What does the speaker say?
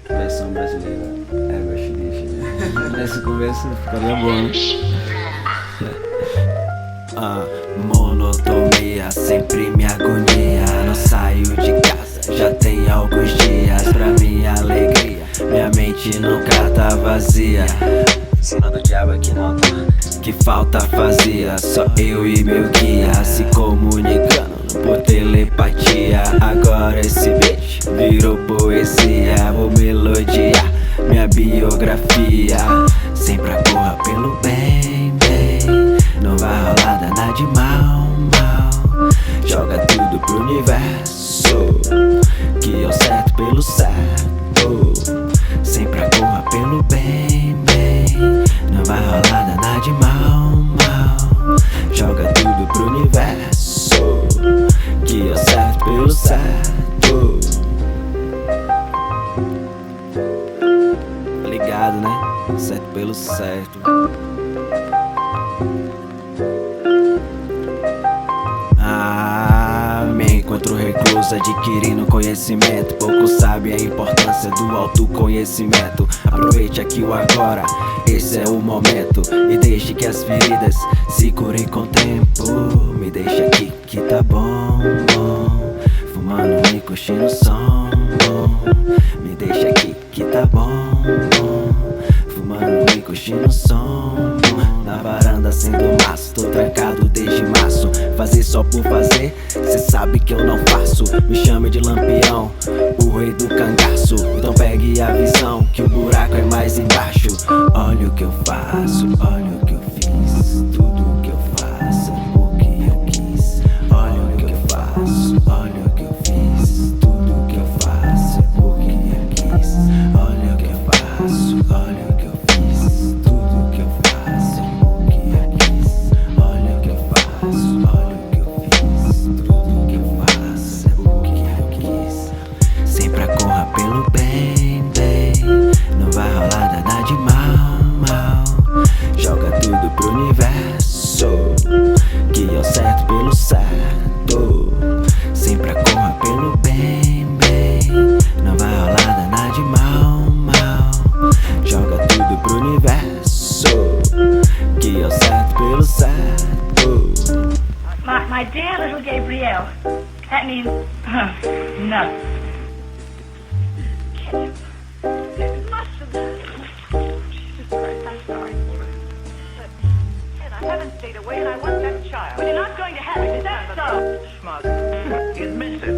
Versão brasileira é Rush Dish, né? Nesse começo ficaria bom, né? Monotonia sempre me agonia. Não saio de casa, já tem alguns dias. Pra minha alegria, minha mente nunca tá vazia. Cena do diabo aqui não tá. Que falta fazia, só eu e meu guia se comunicando por telepatia. Agora esse beat virou poesia. Vou melodiar minha biografia. Sempre corra pelo bem, bem. Não vai rolar nada de mal, mal. Joga tudo pro universo, que é o certo pelo certo. Sempre corra pelo bem, bem. Não vai rolar nada de mal, mal. Joga tudo pro universo, que é o certo pelo certo. Tá ligado, né? Certo pelo certo. Me encontro recluso adquirindo conhecimento. Pouco sabe a importância do autoconhecimento. Aproveite aqui o agora, esse é o momento. E deixe que as feridas se curem com o tempo. Me deixa aqui que tá bom, bom. Fumando e curtindo o som, bom. Me deixa aqui que tá bom, bom. Fumando e curtindo o som, bom. Na varanda sendo maço, tô trancado desde março. Fazer só por fazer, cê sabe que eu não faço. Me chame de Lampião, o rei do cangaço. Então pegue a visão, que o buraco é mais embaixo. Olha o que eu faço, olha o que eu fiz. Tudo o que eu faço é porque eu quis. Olha o que eu faço, olha o que eu fiz. Tudo o que eu faço é porque eu quis. Olha o que eu faço, olha o que eu fiz. Tudo o que eu faço é porque eu quis. Olha o que eu faço, olha o que eu fiz. Tudo que eu faço é porque eu quis. Sempre corra pelo bem, bem. Não vai rolar nada de mal, mal. Joga tudo pro universo, que é o certo pelo certo. Sempre corra pelo bem, bem. Não vai rolar nada de mal, mal. Joga tudo pro universo, que é o certo pelo certo. My dear little Gabrielle, that means nothing. It must have been. Jesus Christ, I'm sorry. And I haven't stayed away, and I want that child. But you're not going to have it, is that so? Smug. You missed it.